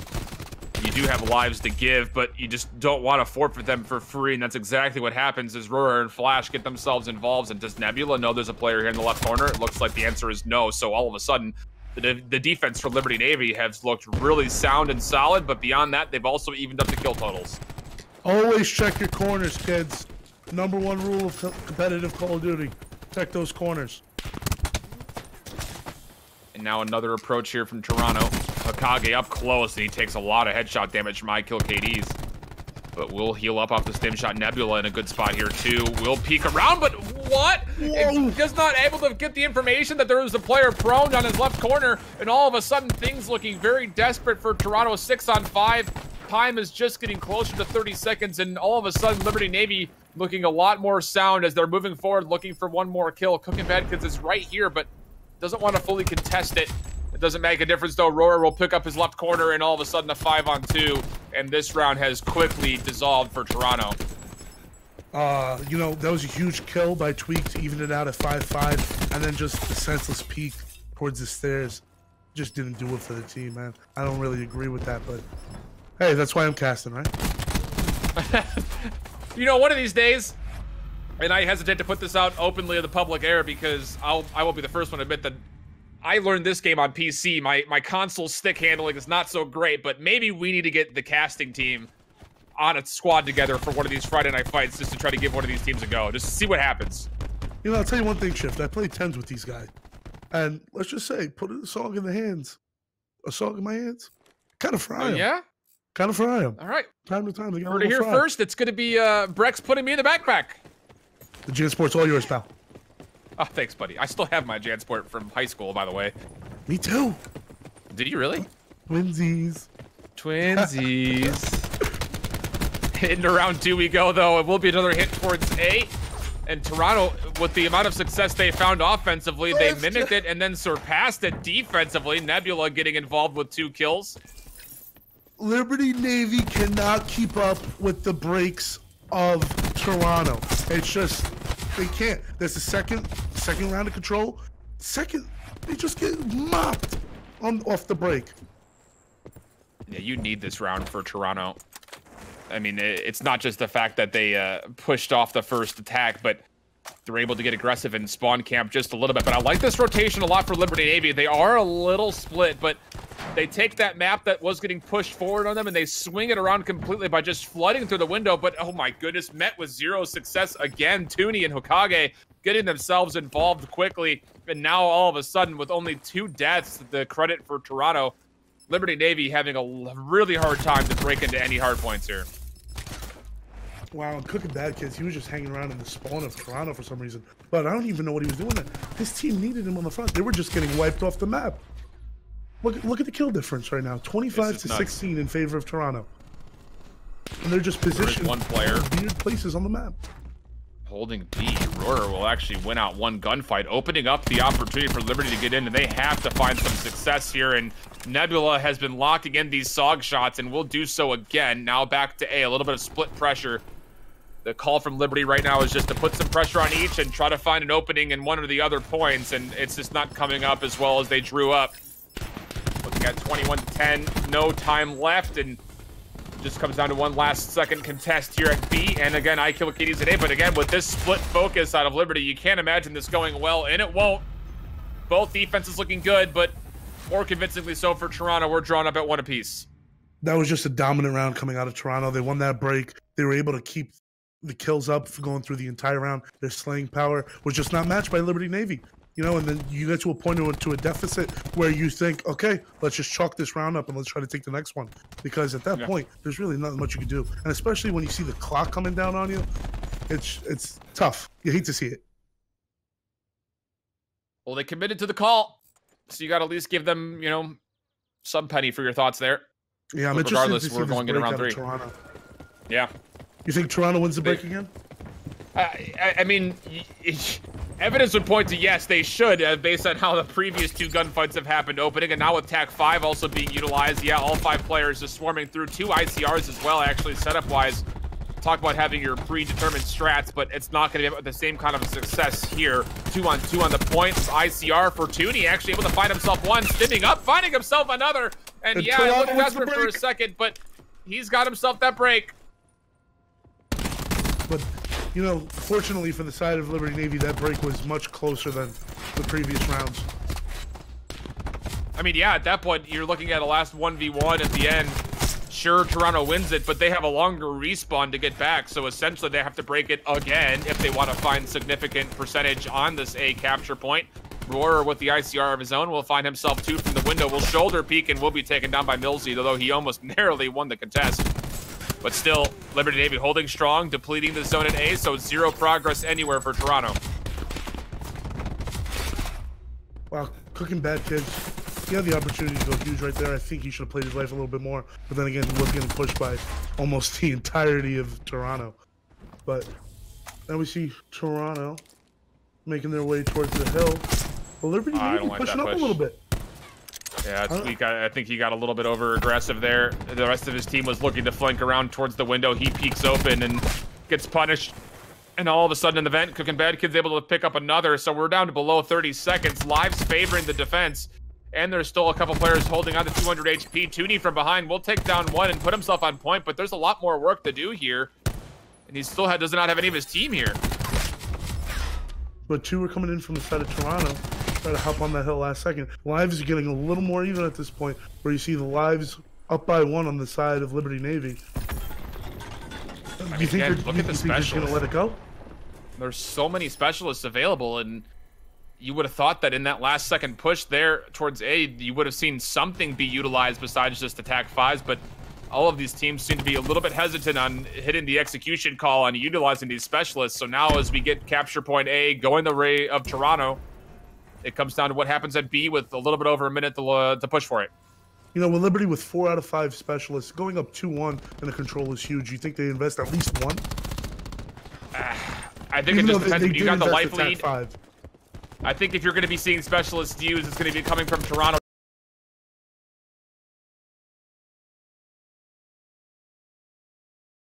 You do have lives to give, but you just don't want to forfeit them for free, and that's exactly what happens as Roar and Flash get themselves involved. And does Nebula know there's a player here in the left corner? It looks like the answer is no. So all of a sudden, the defense for Liberty Navy has looked really sound and solid, but beyond that, they've also evened up the kill totals. Always check your corners, kids. Number 1 rule of competitive Call of Duty. Check those corners. And now another approach here from Toronto. Hokage up close, and he takes a lot of headshot damage from iKill KDs. But we'll heal up off the stim shot. Nebula in a good spot here, too. Will peek around, but what? Just not able to get the information that there was a player prone on his left corner, and all of a sudden, things looking very desperate for Toronto. 6 on 5. Time is just getting closer to 30 seconds, and all of a sudden, Liberty Navy looking a lot more sound as they're moving forward, looking for 1 more kill. Cookin' Badkins is right here, but doesn't want to fully contest it. It doesn't make a difference, though. Roar will pick up his left corner, and all of a sudden a 5 on 2. And this round has quickly dissolved for Toronto. That was a huge kill by Tweak to even it out at 5-5. And then just a senseless peek towards the stairs. Just didn't do it for the team, man. I don't really agree with that, but hey, that's why I'm casting, right? One of these days, and I hesitate to put this out openly in the public air because I will be the first one to admit that I learned this game on PC. My console stick handling is not so great, but maybe we need to get the casting team on a squad together for one of these Friday night fights just to try to give one of these teams a go, just to see what happens. You know, I'll tell you one thing, Shift. I played tens with these guys. And let's just say, put a song in the hands. A song in my hands. Kind of fry them. Yeah? Kind of fry them. All right. Time to time. They got Heard it here first. It's going to be Brex putting me in the backpack. The JanSport's all yours, pal. Oh, thanks, buddy. I still have my JanSport from high school, by the way. Me too. Did you really? Twinsies. Into round 2 we go, though. It will be another hit towards A. And Toronto, with the amount of success they found offensively, they mimicked it and then surpassed it defensively. Nebula getting involved with 2 kills. Liberty Navy cannot keep up with the breaks of Toronto. It's just, they can't. There's a second round of control. They just get mopped off the break. Yeah, you need this round for Toronto. I mean, it's not just the fact that they pushed off the first attack, but they're able to get aggressive and spawn camp just a little bit. But I like this rotation a lot for Liberty Navy. They are a little split, but they take that map that was getting pushed forward on them and they swing it around completely by just flooding through the window. But oh my goodness, met with 0 success again. Toonie and Hokage getting themselves involved quickly. And now all of a sudden, with only 2 deaths, the credit for Toronto, Liberty Navy having a really hard time to break into any hard points here. Wow, Cooking Bad Kids, he was just hanging around in the spawn of Toronto for some reason. But I don't even know what he was doing there. His team needed him on the front. They were just getting wiped off the map. Look at the kill difference right now. 25 to 16 in favor of Toronto. And they're just positioned one player in weird places on the map. Holding B, Roarer will actually win out one gunfight, opening up the opportunity for Liberty to get in, and they have to find some success here. And Nebula has been locking in these SOG shots and will do so again. Now back to A little bit of split pressure. The call from Liberty right now is just to put some pressure on each and try to find an opening in one or the other points, and it's just not coming up as well as they drew up. Looking at 21 to 10, no time left, and just comes down to one last second contest here at B. And again, I kill Kitties at A, but again, with this split focus out of Liberty, you can't imagine this going well, and it won't. Both defenses looking good, but more convincingly so for Toronto. We're drawn up at 1 apiece. That was just a dominant round coming out of Toronto. They won that break. They were able to keep the kills up for going through the entire round. Their slaying power was just not matched by Liberty Navy. You know, and then you get to a point to a deficit where you think, okay, let's just chalk this round up and let's try to take the next one. Because at that point, there's really nothing much you can do. And especially when you see the clock coming down on you, it's tough. You hate to see it. Well, they committed to the call, so you got to at least give them, you know, some penny for your thoughts there. Yeah, I'm interested to see we're going into round 3. Toronto. Yeah. You think Toronto wins the break again? I mean, evidence would point to yes, they should, based on how the previous 2 gunfights have happened opening, and now with TAC 5 also being utilized. Yeah, all 5 players just swarming through 2 ICRs as well, actually, setup-wise. Talk about having your predetermined strats, but it's not going to be the same kind of success here. 2-on-2 on the point. ICR for Toonie, actually able to find himself one, spinning up, finding himself another. And yeah, I looked desperate for a second, but he's got himself that break. But, you know, fortunately for the side of Liberty Navy, that break was much closer than the previous rounds. I mean, yeah, at that point, you're looking at a last 1v1 at the end. Sure, Toronto wins it, but they have a longer respawn to get back, so essentially they have to break it again if they want to find significant percentage on this A capture point. Roarer with the ICR of his own will find himself 2 from the window, will shoulder peek and will be taken down by Millsy, although he almost narrowly won the contest. But still, Liberty Navy holding strong, depleting the zone at A, so 0 progress anywhere for Toronto. Wow, Cooking Bad Kids. He had the opportunity to go huge right there. I think he should have played his life a little bit more. But then again, he was getting pushed by almost the entirety of Toronto. But now we see Toronto making their way towards the hill. Well, Liberty Navy pushing up a little bit. Yeah, I think he got a little bit over aggressive there. The rest of his team was looking to flank around towards the window. He peeks open and gets punished. And all of a sudden in the vent, Cooking Bad Kid's able to pick up another. So we're down to below 30 seconds. Lives favoring the defense. And there's still a couple players holding on to 200 HP. Toonie from behind will take down one and put himself on point. But there's a lot more work to do here. And he still does not have any of his team here. But 2 are coming in from the side of Toronto. Try to hop on that hill last second. Lives are getting a little more even at this point, where you see the lives up by 1 on the side of Liberty Navy. I You mean, think again, look at the you think they're just gonna specialists. let it go? There's so many specialists available, and you would have thought that in that last second push there towards A, you would have seen something be utilized besides just attack 5s, but all of these teams seem to be a little bit hesitant on hitting the execution call on utilizing these specialists. So now as we get capture point A going the way of Toronto, it comes down to what happens at B with a little bit over a minute to push for it. You know, with Liberty with 4 out of 5 specialists, going up 2-1 and the control is huge. You think they invest at least one? I think it just depends. When you got the life lead, 5. I think if you're going to be seeing specialists used, it's going to be coming from Toronto